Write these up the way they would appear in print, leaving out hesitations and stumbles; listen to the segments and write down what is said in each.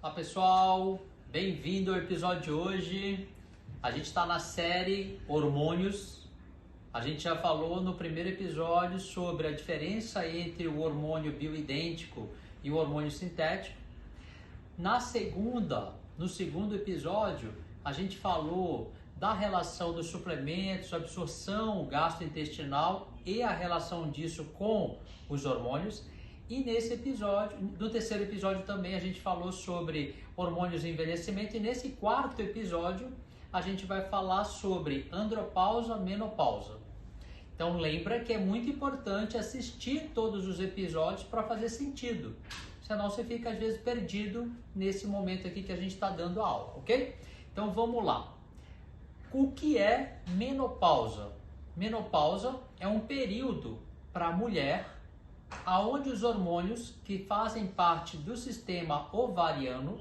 Olá pessoal, bem-vindo ao episódio de hoje. A gente está na série Hormônios. A gente já falou no primeiro episódio sobre a diferença entre o hormônio bioidêntico e o hormônio sintético. No segundo episódio, a gente falou da relação dos suplementos, absorção gastrointestinal e a relação disso com os hormônios. E nesse episódio, no terceiro episódio também, a gente falou sobre hormônios e envelhecimento. E nesse quarto episódio, a gente vai falar sobre andropausa, menopausa. Então lembra que é muito importante assistir todos os episódios para fazer sentido. Senão você fica às vezes perdido nesse momento aqui que a gente está dando a aula, ok? Então vamos lá. O que é menopausa? Menopausa é um período para a mulher aonde os hormônios que fazem parte do sistema ovariano,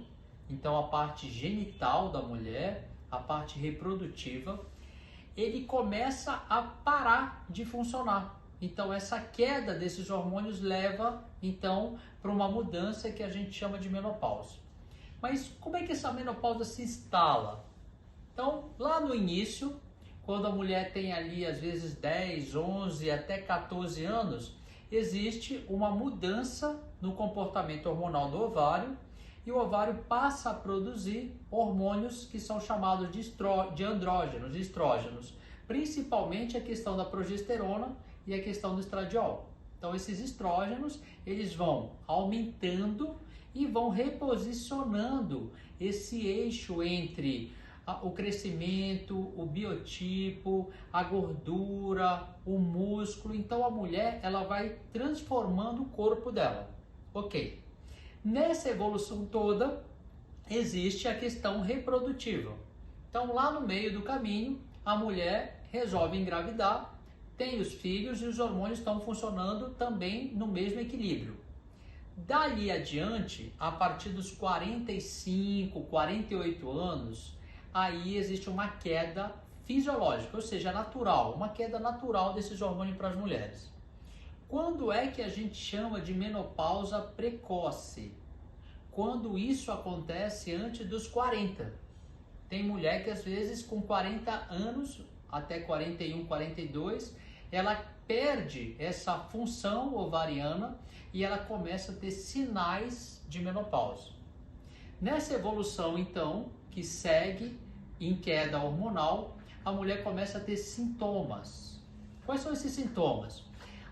então a parte genital da mulher, a parte reprodutiva, ele começa a parar de funcionar. Então essa queda desses hormônios leva então para uma mudança que a gente chama de menopausa. Mas como é que essa menopausa se instala? Então lá no início, quando a mulher tem ali às vezes 10, 11 até 14 anos, existe uma mudança no comportamento hormonal do ovário e o ovário passa a produzir hormônios que são chamados de andrógenos, de estrógenos, principalmente a questão da progesterona e a questão do estradiol. Então esses estrógenos, eles vão aumentando e vão reposicionando esse eixo entre o crescimento, o biotipo, a gordura, o músculo. Então a mulher, ela vai transformando o corpo dela. Ok. Nessa evolução toda, existe a questão reprodutiva. Então lá no meio do caminho, a mulher resolve engravidar, tem os filhos e os hormônios estão funcionando também no mesmo equilíbrio. Dali adiante, a partir dos 45, 48 anos, aí existe uma queda fisiológica, ou seja, natural, uma queda natural desses hormônios para as mulheres. Quando é que a gente chama de menopausa precoce? Quando isso acontece antes dos 40. Tem mulher que às vezes com 40 anos, até 41, 42, ela perde essa função ovariana e ela começa a ter sinais de menopausa. Nessa evolução, então, que segue em queda hormonal, a mulher começa a ter sintomas. Quais são esses sintomas?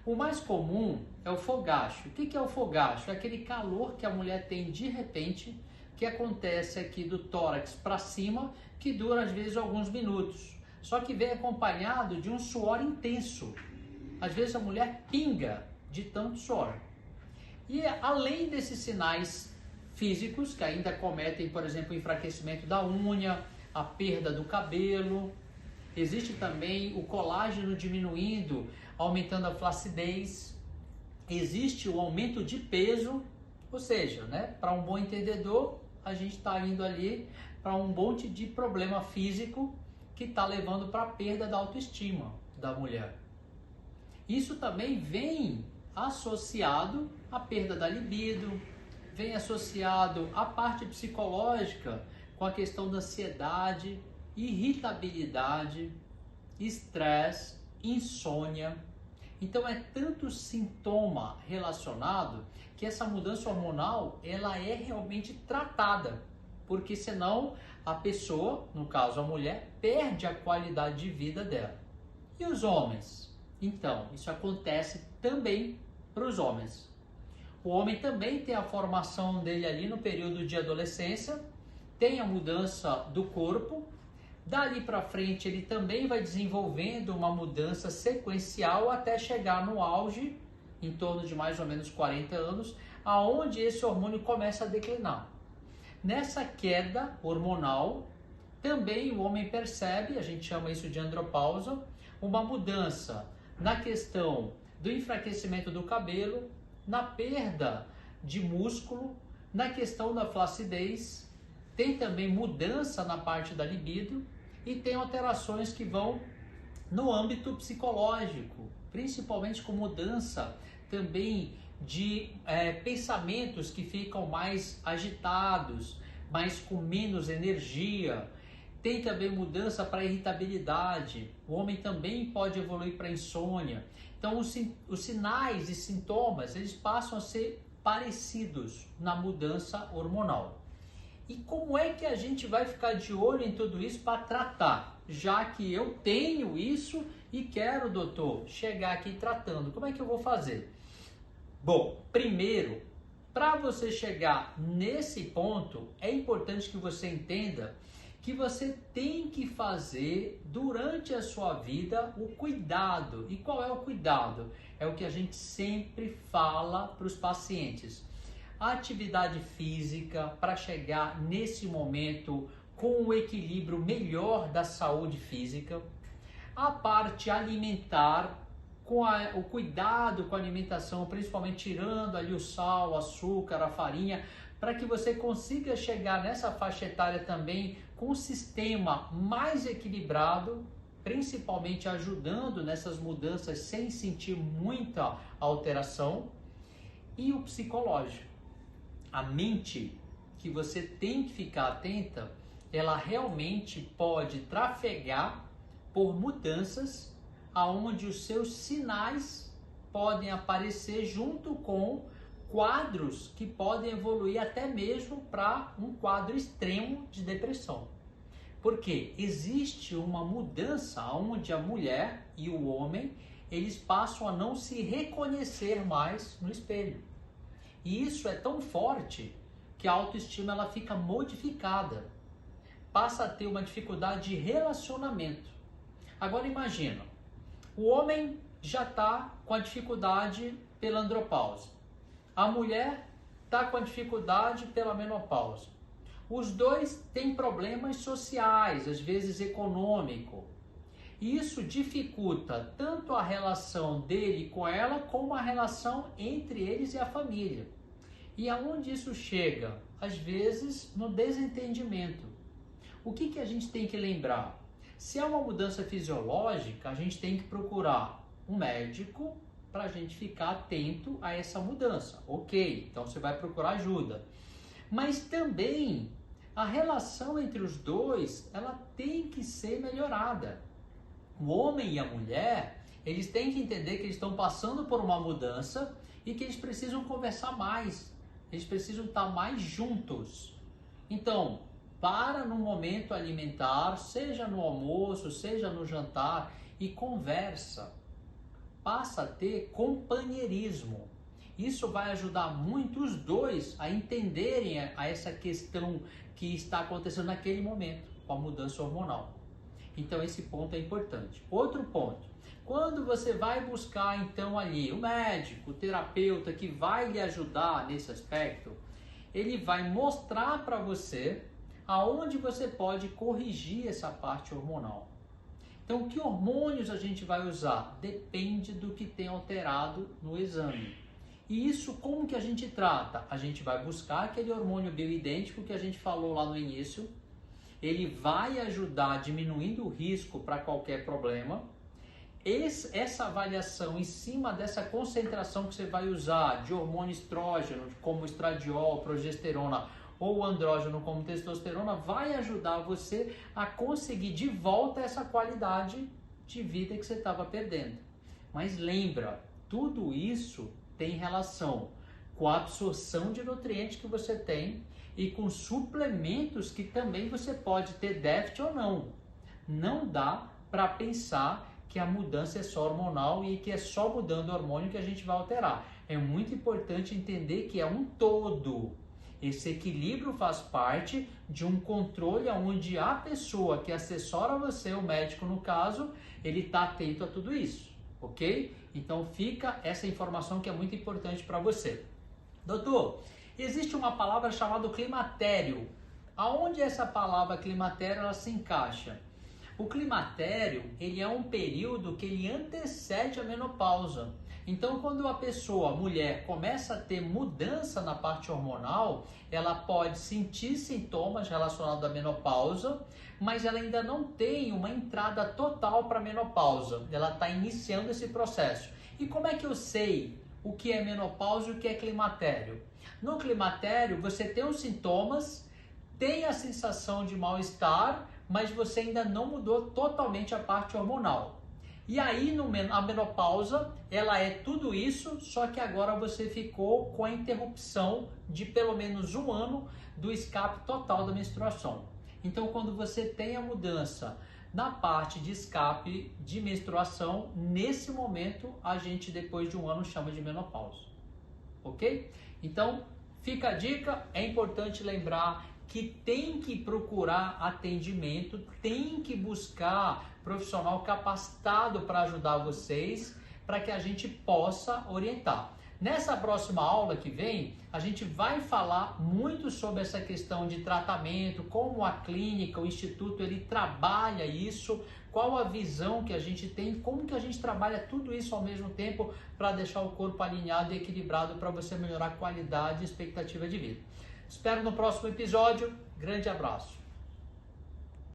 O mais comum é o fogacho. O que é o fogacho? É aquele calor que a mulher tem de repente, que acontece aqui do tórax para cima, que dura às vezes alguns minutos. Só que vem acompanhado de um suor intenso. Às vezes a mulher pinga de tanto suor. E além desses sinais físicos, que ainda cometem, por exemplo, o enfraquecimento da unha, a perda do cabelo, existe também o colágeno diminuindo, aumentando a flacidez, existe o aumento de peso, ou seja, né, para um bom entendedor, a gente está indo ali para um monte de problema físico que está levando para a perda da autoestima da mulher. Isso também vem associado à perda da libido, vem associado à parte psicológica com a questão da ansiedade, irritabilidade, estresse, insônia. Então é tanto sintoma relacionado que essa mudança hormonal ela é realmente tratada, porque senão a pessoa, no caso a mulher, perde a qualidade de vida dela. E os homens? Então, isso acontece também para os homens. O homem também tem a formação dele ali no período de adolescência, tem a mudança do corpo, dali para frente ele também vai desenvolvendo uma mudança sequencial até chegar no auge, em torno de mais ou menos 40 anos, aonde esse hormônio começa a declinar. Nessa queda hormonal, também o homem percebe, a gente chama isso de andropausa, uma mudança na questão do enfraquecimento do cabelo, na perda de músculo, na questão da flacidez, tem também mudança na parte da libido e tem alterações que vão no âmbito psicológico, principalmente com mudança também de pensamentos que ficam mais agitados, mas com menos energia. Tem também mudança para irritabilidade. O homem também pode evoluir para insônia. Então, os sinais e sintomas, eles passam a ser parecidos na mudança hormonal. E como é que a gente vai ficar de olho em tudo isso para tratar? Já que eu tenho isso e quero, doutor, chegar aqui tratando, como é que eu vou fazer? Bom, primeiro, para você chegar nesse ponto, é importante que você entenda que você tem que fazer durante a sua vida o cuidado. E qual é o cuidado? É o que a gente sempre fala para os pacientes. A atividade física para chegar nesse momento com o equilíbrio melhor da saúde física. A parte alimentar, com o cuidado com a alimentação, principalmente tirando ali o sal, o açúcar, a farinha, para que você consiga chegar nessa faixa etária também com um sistema mais equilibrado, principalmente ajudando nessas mudanças sem sentir muita alteração. E o psicológico. A mente, que você tem que ficar atenta, ela realmente pode trafegar por mudanças aonde os seus sinais podem aparecer junto com quadros que podem evoluir até mesmo para um quadro extremo de depressão. Porque existe uma mudança onde a mulher e o homem, eles passam a não se reconhecer mais no espelho. E isso é tão forte que a autoestima ela fica modificada. Passa a ter uma dificuldade de relacionamento. Agora imagina, o homem já está com a dificuldade pela andropausa. A mulher está com a dificuldade pela menopausa. Os dois têm problemas sociais, às vezes econômico. E isso dificulta tanto a relação dele com ela, como a relação entre eles e a família. E aonde isso chega? Às vezes no desentendimento. O que a gente tem que lembrar? Se é uma mudança fisiológica, a gente tem que procurar um médico para a gente ficar atento a essa mudança. Ok, então você vai procurar ajuda. Mas também a relação entre os dois, ela tem que ser melhorada. O homem e a mulher, eles têm que entender que eles estão passando por uma mudança e que eles precisam conversar mais. Eles precisam estar mais juntos. Então, para no momento alimentar, seja no almoço, seja no jantar, e conversa. Passa a ter companheirismo. Isso vai ajudar muito os dois a entenderem a essa questão que está acontecendo naquele momento, com a mudança hormonal. Então esse ponto é importante. Outro ponto, quando você vai buscar então ali o médico, o terapeuta que vai lhe ajudar nesse aspecto, ele vai mostrar para você aonde você pode corrigir essa parte hormonal. Então, que hormônios a gente vai usar? Depende do que tem alterado no exame. E isso como que a gente trata? A gente vai buscar aquele hormônio bioidêntico que a gente falou lá no início. Ele vai ajudar diminuindo o risco para qualquer problema. Essa avaliação em cima dessa concentração que você vai usar de hormônio estrógeno, como estradiol, progesterona, ou andrógeno como testosterona, vai ajudar você a conseguir de volta essa qualidade de vida que você estava perdendo. Mas lembra, tudo isso tem relação com a absorção de nutrientes que você tem e com suplementos que também você pode ter déficit ou não. Não dá para pensar que a mudança é só hormonal e que é só mudando o hormônio que a gente vai alterar. É muito importante entender que é um todo. Esse equilíbrio faz parte de um controle onde a pessoa que assessora você, o médico no caso, ele está atento a tudo isso, ok? Então fica essa informação que é muito importante para você. Doutor, existe uma palavra chamada climatério. Aonde essa palavra climatério ela se encaixa? O climatério, ele é um período que ele antecede a menopausa. Então, quando a pessoa, a mulher, começa a ter mudança na parte hormonal, ela pode sentir sintomas relacionados à menopausa, mas ela ainda não tem uma entrada total para a menopausa. Ela está iniciando esse processo. E como é que eu sei o que é menopausa e o que é climatério. No climatério, você tem os sintomas, tem a sensação de mal-estar, mas você ainda não mudou totalmente a parte hormonal. E aí, a menopausa, ela é tudo isso, só que agora você ficou com a interrupção de pelo menos 1 ano do escape total da menstruação. Então, quando você tem a mudança na parte de escape de menstruação, nesse momento, a gente, depois de 1 ano, chama de menopausa. Ok? Então, fica a dica, é importante lembrar que tem que procurar atendimento, tem que buscar profissional capacitado para ajudar vocês, para que a gente possa orientar. Nessa próxima aula que vem, a gente vai falar muito sobre essa questão de tratamento, como a clínica, o instituto, ele trabalha isso, qual a visão que a gente tem, como que a gente trabalha tudo isso ao mesmo tempo para deixar o corpo alinhado e equilibrado para você melhorar a qualidade e expectativa de vida. Espero no próximo episódio. Grande abraço.